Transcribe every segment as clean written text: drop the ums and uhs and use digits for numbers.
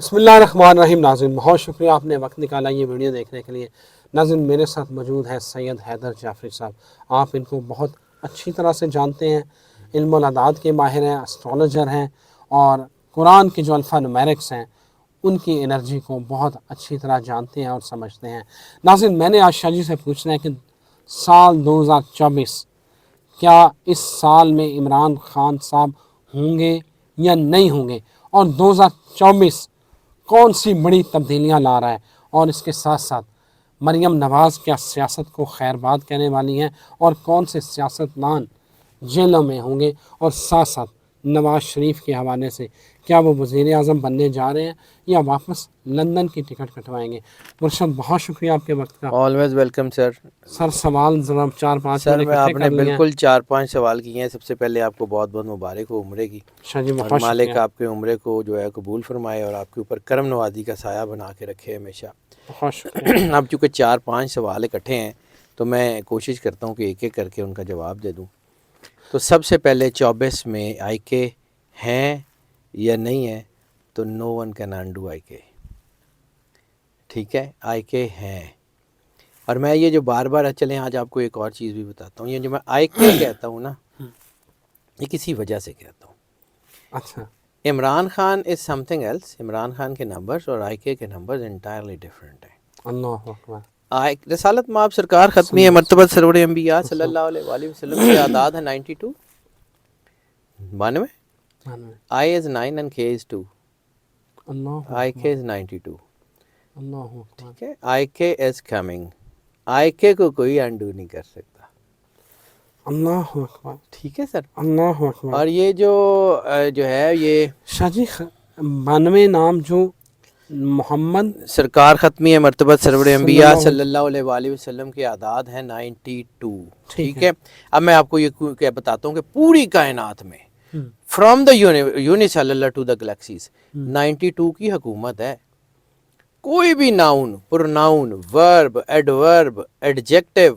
بسم اللہ الرحمن الرحیم۔ ناظرین بہت شکریہ آپ نے وقت نکالا یہ ویڈیو دیکھنے کے لیے۔ ناظرین میرے ساتھ موجود ہے سید حیدر جعفری صاحب، آپ ان کو بہت اچھی طرح سے جانتے ہیں، علم الاعداد کے ماہر ہیں، اسٹرالوجر ہیں، اور قرآن کے جو الفا نومیرکس ہیں ان کی انرجی کو بہت اچھی طرح جانتے ہیں اور سمجھتے ہیں۔ ناظرین میں نے آج شاہ جی سے پوچھنا ہے کہ سال 2024 کیا اس سال میں عمران خان صاحب ہوں گے یا نہیں ہوں گے، اور 2024 کون سی بڑی تبدیلیاں لا رہا ہے، اور اس کے ساتھ ساتھ مریم نواز کیا سیاست کو خیر بات کہنے والی ہیں، اور کون سے سیاستدان جیلوں میں ہوں گے، اور ساتھ ساتھ نواز شریف کے حوالے سے کیا وہ وزیر اعظم بننے جا رہے ہیں یا واپس لندن کی ٹکٹ کٹوائیں گے۔ مرشد بہت شکریہ آپ کے وقت کا۔ Always welcome sir. سر سوال ذرا 4-5 سر منٹ میں اکٹھے آپ نے کر لیے ہیں۔ بالکل 4-5 سوال کیے ہیں۔ سب سے پہلے آپ کو بہت بہت مبارک ہو عمرے کی، شاہ جی اور بہت مالک شکریہ، آپ کے عمرے کو جو ہے قبول فرمائے اور آپ کے اوپر کرم نوازی کا سایہ بنا کے رکھے ہمیشہ۔ بہت شکریہ۔ اب چونکہ 4-5 سوال اکٹھے ہیں تو میں کوشش کرتا ہوں کہ ایک ایک کر کے ان کا جواب دے دوں۔ تو سب سے پہلے 24 میں آئی کے ہیں یا نہیں ہیں، تو نو ون کین انڈو آئی کے، ٹھیک ہے، آئی کے ہیں۔ اور میں یہ جو بار بار چلیں آج آپ کو ایک اور چیز بھی بتاتا ہوں، یہ جو میں آئی کے کہتا ہوں نا، یہ کسی وجہ سے کہتا ہوں۔ اچھا، Imran Khan is something else. Imran Khan کے نمبرز اور آئی کے نمبرز انٹائرلی ڈفرینٹ ہیں۔ اللہ اکبر۔ رسالت مآب سرکار ختمی ہے مرتبہ سرور انبیاء صلی اللہ علیہ وآلہ وسلم کی اعداد ہے 92، 92۔ آئی از 9 اینڈ کے از 2۔ اللہ آئی کے از 92، اللہ اکبر۔ ٹھیک ہے۔ آئی کے از کمنگ، آئی کے کو کوئی انڈو نہیں کر سکتا، اللہ اکبر، ٹھیک ہے سر۔ اللہ اکبر۔ اور یہ جو ہے یہ شاہ جی 92 نام جو محمد سرکار ختمی ہے مرتبہ سرور انبیاء صلی اللہ علیہ وآلہ وسلم کی اعداد ہے 92، ٹھیک ہے۔ اب میں آپ کو یہ بتاتا ہوں کہ پوری کائنات میں from the unicellular to the galaxies 92 کی حکومت ہے۔ کوئی بھی noun, pronoun, verb, adverb, adjective,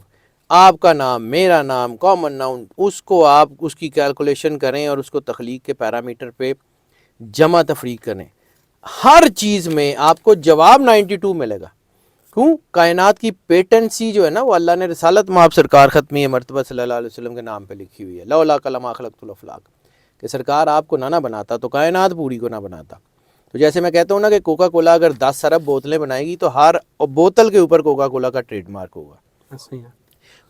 آپ کا نام، میرا نام، کامن ناؤن، اس کو آپ اس کی کیلکولیشن کریں اور اس کو تخلیق کے پیرامیٹر پہ جمع تفریق کریں، ہر چیز میں آپ کو جواب 92 ملے گا۔ کیوں؟ کائنات کی پیٹنسی جو ہے نا وہ اللہ نے رسالت مآب سرکار ختمی مرتبہ صلی اللہ علیہ وسلم کے نام پہ لکھی ہوئی ہے۔ لولا کلمہ خلقت الافلاق، کہ سرکار آپ کو نہ بناتا تو کائنات پوری کو نہ بناتا۔ تو جیسے میں کہتا ہوں نا کہ کوکا کولا اگر 10 ارب بوتلیں بنائے گی تو ہر بوتل کے اوپر کوکا کولا کا ٹریڈ مارک ہوگا۔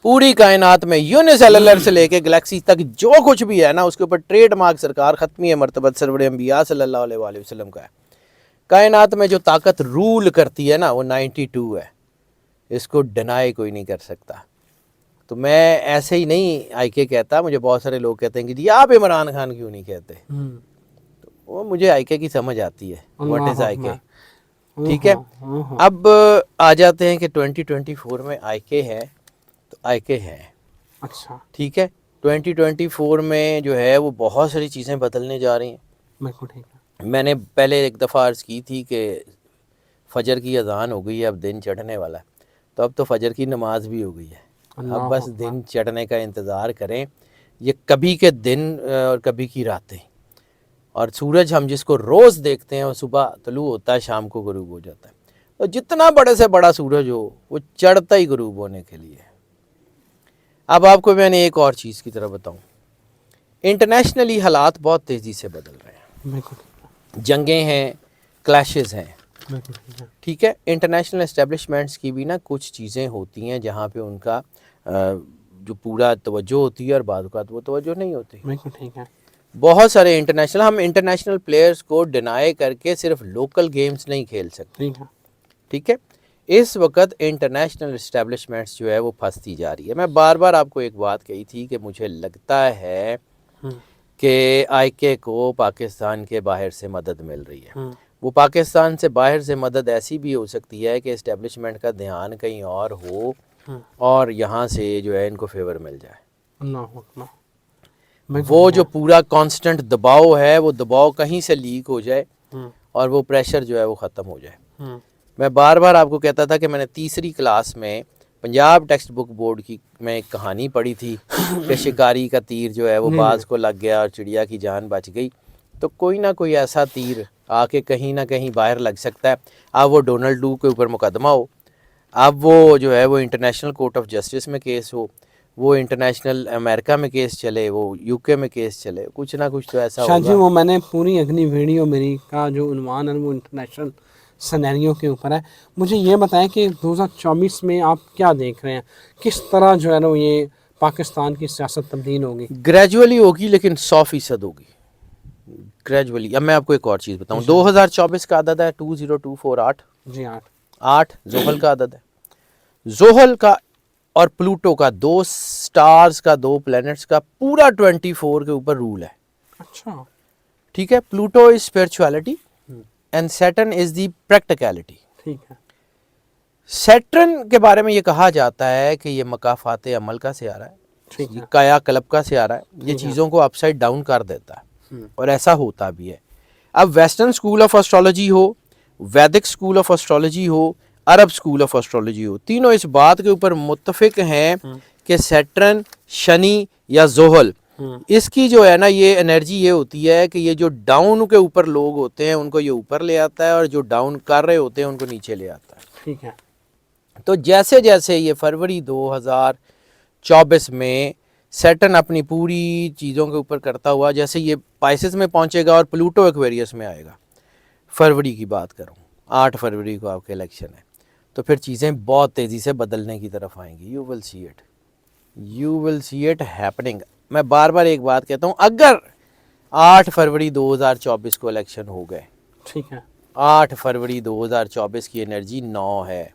پوری کائنات میں یونیسیلولر سے لے کے گلیکسی تک جو کچھ بھی ہے نا اس کے اوپر ٹریڈ مارک سرکار ختمی ہے مرتبہ سرور انبیاء صلی اللہ علیہ وآلہ وسلم کا ہے۔ کائنات میں جو طاقت رول کرتی ہے نا وہ 92 ہے، اس کو ڈینائی کوئی نہیں کر سکتا۔ تو میں ایسے ہی نہیں آئی کے کہتا، مجھے بہت سارے لوگ کہتے ہیں کہ جی آپ عمران خان کیوں نہیں کہتے، وہ مجھے آئی کے کی سمجھ آتی ہے، واٹ از آئی کے، ٹھیک ہے۔ اب آ جاتے ہیں کہ 2024 میں آئی کے ہے، تو آئی کے ہے، اچھا، ٹھیک ہے۔ 2024 میں جو ہے وہ بہت ساری چیزیں بدلنے جا رہی ہیں۔ میں نے پہلے ایک دفعہ عرض کی تھی کہ فجر کی اذان ہو گئی ہے، اب دن چڑھنے والا ہے، تو اب تو فجر کی نماز بھی ہو گئی ہے، اب بس دن چڑھنے کا انتظار کریں۔ یہ کبھی کے دن اور کبھی کی راتیں، اور سورج ہم جس کو روز دیکھتے ہیں وہ صبح طلوع ہوتا ہے، شام کو غروب ہو جاتا ہے، اور جتنا بڑے سے بڑا سورج ہو وہ چڑھتا ہی غروب ہونے کے لیے۔ اب آپ کو میں نے ایک اور چیز کی طرف بتاؤں، انٹرنیشنلی حالات بہت تیزی سے بدل رہے ہیں، جنگیں ہیں، کلیشز ہیں، ٹھیک ہے۔ انٹرنیشنل اسٹیبلشمنٹس کی بھی نا کچھ چیزیں ہوتی ہیں جہاں پہ ان کا جو پورا توجہ ہوتی ہے اور بعض اوقات وہ توجہ نہیں ہوتی۔ بہت سارے ہم انٹرنیشنل پلیئرز کو ڈینائی کر کے صرف لوکل گیمز نہیں کھیل سکتے، ٹھیک ہے۔ اس وقت انٹرنیشنل اسٹیبلشمنٹس جو ہے وہ پھنستی جا رہی ہے۔ میں بار بار آپ کو ایک بات کہی تھی کہ مجھے لگتا ہے کہ آئی کے کو پاکستان کے باہر سے مدد مل رہی ہے۔ وہ پاکستان سے باہر سے مدد ایسی بھی ہو سکتی ہے کہ اسٹیبلشمنٹ کا دھیان کہیں اور ہو اور یہاں سے جو ہے ان کو فیور مل جائے۔ وہ جو پورا کانسٹنٹ دباؤ ہے وہ دباؤ کہیں سے لیک ہو جائے اور وہ پریشر جو ہے وہ ختم ہو جائے۔ میں بار بار آپ کو کہتا تھا کہ میں نے تیسری کلاس میں پنجاب ٹیکسٹ بک بورڈ کی میں ایک کہانی پڑھی تھی کہ شکاری کا تیر جو ہے وہ باز کو لگ گیا اور چڑیا کی جان بچ گئی۔ تو کوئی نہ کوئی ایسا تیر آ کے کہیں نہ کہیں باہر لگ سکتا ہے. اب وہ ڈونلڈ ڈو کے اوپر مقدمہ ہو, اب وہ جو ہے وہ انٹرنیشنل کورٹ آف جسٹس میں کیس ہو, وہ انٹرنیشنل امریکہ میں کیس چلے, وہ یو کے میں کیس چلے, کچھ نہ کچھ تو ایسا شاہ جی ہوگا. وہ میں نے پوری اگلی ویڈیو میری کا جو عنوان ہے وہ انٹرنیشنل سینیریو کے اوپر ہے. مجھے یہ بتائیں کہ 2024 میں آپ کیا دیکھ رہے ہیں, کس طرح جو ہے نا یہ پاکستان کی سیاست تبدیل ہوگی؟ گریجولی ہوگی لیکن 100% ہوگی گریجولی. اب میں آپ کو ایک اور چیز بتاؤں, 2024 کا عدد ہے 20248. جی 8 زحل کا عدد ہے. زحل کا اور پلوٹو کا, 2 سٹارز کا, 2 پلینٹس کا پورا 24 کے اوپر رول ہے. اچھا ٹھیک ہے. Pluto is spirituality and Saturn is the practicality. ٹھیک ہے. سیٹرن کے بارے میں یہ کہا جاتا ہے کہ یہ مکافات عمل کا سیارہ ہے, ٹھیک ہے. کایا کلب کا سیارہ ہے, یہ چیزوں کو اپ سائڈ ڈاؤن کر دیتا ہے اور ایسا ہوتا بھی ہے. اب ویسٹرن اسکول آف اسٹرالوجی ہو, ویدک اسکول آف اسٹرالوجی ہو, عرب اسکول آف اسٹرالوجی ہو, تینوں اس بات کے اوپر متفق ہیں کہ سیٹرن, شنی یا زحل, اس کی جو ہے نا یہ انرجی یہ ہوتی ہے کہ یہ جو ڈاؤن کے اوپر لوگ ہوتے ہیں ان کو یہ اوپر لے آتا ہے اور جو ڈاؤن کر رہے ہوتے ہیں ان کو نیچے لے آتا ہے. ٹھیک ہے. تو جیسے جیسے یہ فروری 2024 میں سیٹرن اپنی پوری چیزوں کے اوپر کرتا ہوا, جیسے یہ پائسس میں پہنچے گا اور پلوٹو ایکویریس میں آئے گا, فروری کی بات کروں 8 فروری کو آپ کے الیکشن ہے, تو پھر چیزیں بہت تیزی سے بدلنے کی طرف آئیں گی. You will see it happening. میں بار بار ایک بات کہتا ہوں, اگر 8 فروری 2024 کو الیکشن ہو گئے, ٹھیک ہے, 8 فروری 2024 کی انرجی 9 ہے,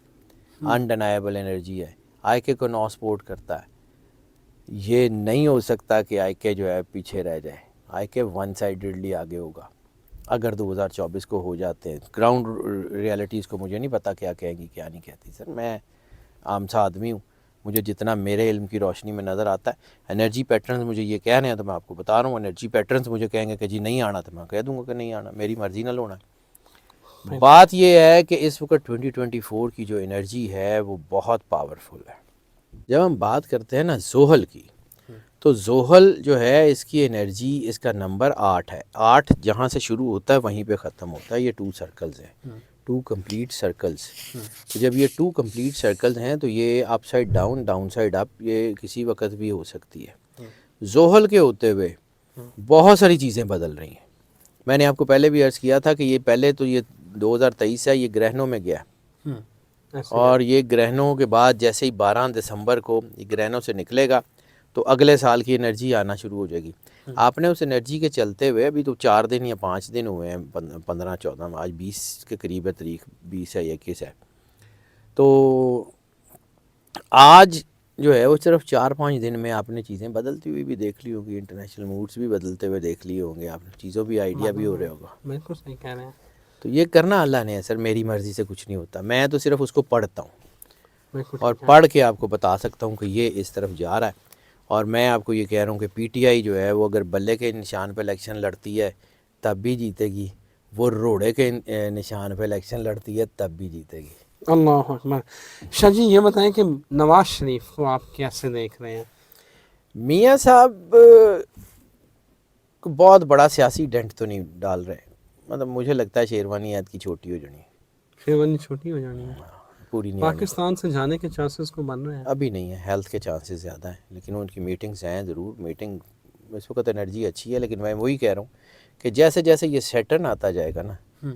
انڈینائبل انرجی ہے, آئی کے کو 9 سپورٹ کرتا ہے. یہ نہیں ہو سکتا کہ آئی کے جو ہے پیچھے رہ جائے. آئی کے ون سائیڈڈلی آگے ہوگا اگر 2024 کو ہو جاتے ہیں. گراؤنڈ ریالٹیز کو مجھے نہیں پتا کیا کہیں گی کیا نہیں کہتی. سر میں عام سا آدمی ہوں, مجھے جتنا میرے علم کی روشنی میں نظر آتا ہے, انرجی پیٹرنز مجھے یہ کہہ رہے ہیں تو میں آپ کو بتا رہا ہوں. انرجی پیٹرنز مجھے کہیں گے کہ جی نہیں آنا, تو میں کہہ دوں گا کہ نہیں آنا, میری مرضی نہ ہونا. بات یہ ہے کہ اس وقت 2024 کی جو انرجی ہے وہ بہت پاورفل ہے. جب ہم بات کرتے ہیں نا زحل کی, تو زحل جو ہے اس کی انرجی, اس کا نمبر 8 ہے. 8 جہاں سے شروع ہوتا ہے وہیں پہ ختم ہوتا ہے. یہ 2 سرکلز ہیں, 2 کمپلیٹ سرکلز. تو جب یہ 2 کمپلیٹ سرکلز ہیں تو یہ اپ سائڈ ڈاؤن, ڈاؤن سائڈ اپ, یہ کسی وقت بھی ہو سکتی ہے. زحل کے ہوتے ہوئے بہت ساری چیزیں بدل رہی ہیں. میں نے آپ کو پہلے بھی عرض کیا تھا کہ یہ پہلے تو یہ 2023 ہے, یہ گرہنوں میں گیا, اور یہ گرہنوں کے بعد جیسے ہی 12 دسمبر کو یہ گرہنوں سے نکلے گا تو اگلے سال کی انرجی آنا شروع ہو جائے گی. آپ نے اس انرجی کے چلتے ہوئے ابھی تو 4 دن یا 5 دن ہوئے ہیں, 15-14, آج 20 کے قریب ہے تاریخ, 20 ہے 21 ہے. تو آج جو ہے وہ صرف 4-5 دن میں آپ نے چیزیں بدلتی ہوئی بھی دیکھ لی ہوگی, انٹرنیشنل موڈز بھی بدلتے ہوئے دیکھ لیے ہوں گے آپ نے, چیزوں بھی آئیڈیا بھی ہو رہا ہوگا. بالکل صحیح کہہ رہے ہیں. تو یہ کرنا اللہ نے ہے سر, میری مرضی سے کچھ نہیں ہوتا. میں تو صرف اس کو پڑھتا ہوں اور پڑھ کے آپ کو بتا سکتا ہوں کہ یہ اس طرف جا رہا ہے. اور میں آپ کو یہ کہہ رہا ہوں کہ پی ٹی آئی جو ہے وہ اگر بلے کے نشان پہ الیکشن لڑتی ہے تب بھی جیتے گی, وہ روڑے کے نشان پہ الیکشن لڑتی ہے تب بھی جیتے گی. اللہ اکبر. شاہ جی یہ بتائیں کہ نواز شریف کو آپ کیسے دیکھ رہے ہیں؟ میاں صاحب بہت بڑا سیاسی ڈنٹ تو نہیں ڈال رہے, مطلب مجھے لگتا ہے شیروانی عید کی چھوٹی ہو جانی ہے. شیروانی چھوٹی ہو جانی ہے, پوری نہیں. پاکستان سے جانے کے چانسز کو بن رہے ہیں؟ ابھی نہیں ہے, ہیلتھ کے چانسز زیادہ ہیں, لیکن ان کی میٹنگز ہیں ضرور. میٹنگ اس وقت انرجی اچھی ہے, لیکن میں وہی کہہ رہا ہوں کہ جیسے جیسے یہ سیٹرن آتا جائے گا نا,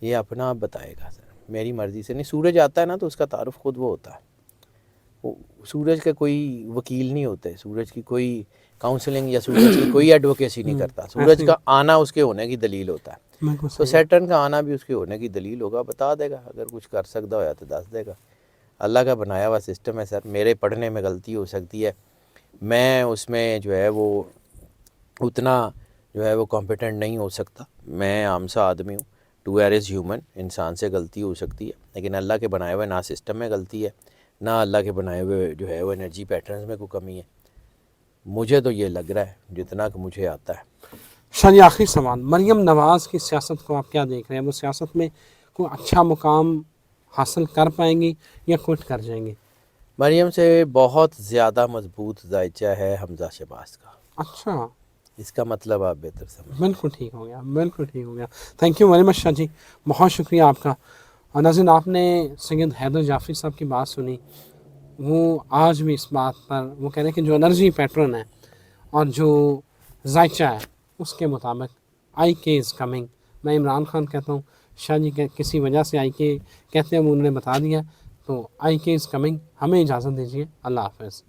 یہ اپنا آپ بتائے گا. سر میری مرضی سے نہیں. سورج آتا ہے نا تو اس کا تعارف خود وہ ہوتا ہے, سورج کے کوئی وکیل نہیں ہوتے, سورج کی کوئی کاؤنسلنگ یا سورج کی کوئی ایڈوکیسی نہیں کرتا. سورج کا آنا اس کے ہونے کی دلیل ہوتا ہے, تو سیٹرن کا آنا بھی اس کے ہونے کی دلیل ہوگا. بتا دے گا, اگر کچھ کر سکتا ہوا تو دس دے گا. اللہ کا بنایا ہوا سسٹم ہے سر. میرے پڑھنے میں غلطی ہو سکتی ہے, میں اس میں جو ہے وہ اتنا جو ہے وہ کمپیٹنٹ نہیں ہو سکتا. میں عام سا آدمی ہوں, ٹو ایئر از ہیومن, انسان سے غلطی ہو سکتی ہے, لیکن اللہ کے بنائے ہوئے نہ سسٹم میں غلطی ہے نہ اللہ کے بنائے ہوئے جو ہے وہ انرجی پیٹرنز میں کوئی کمی ہے. مجھے تو یہ لگ رہا ہے جتنا کہ مجھے آتا ہے. شاہ جی آخری سوال, مریم نواز کی سیاست کو آپ کیا دیکھ رہے ہیں؟ وہ سیاست میں کوئی اچھا مقام حاصل کر پائیں گی یا کوئٹ کر جائیں گی؟ مریم سے بہت زیادہ مضبوط ذائچہ ہے حمزہ شہباز کا. اچھا, اس کا مطلب آپ بہتر سمجھ. بالکل ٹھیک ہو گیا، بالکل ٹھیک ہو گیا. تھینک یو ویری مچ شاہ جی، بہت شکریہ آپ کا. اور ناظرین آپ نے سید حیدر جعفری صاحب کی بات سنی. وہ آج بھی اس بات پر وہ کہہ رہے ہیں کہ جو انرجی پیٹرن ہے اور جو ذائچہ ہے اس کے مطابق آئی کے از کمنگ. میں عمران خان کہتا ہوں، شاہ جی کہ کسی وجہ سے آئی کے کہتے ہیں، وہ انہوں نے بتا دیا. تو آئی کے از کمنگ. ہمیں اجازت دیجیے، اللہ حافظ.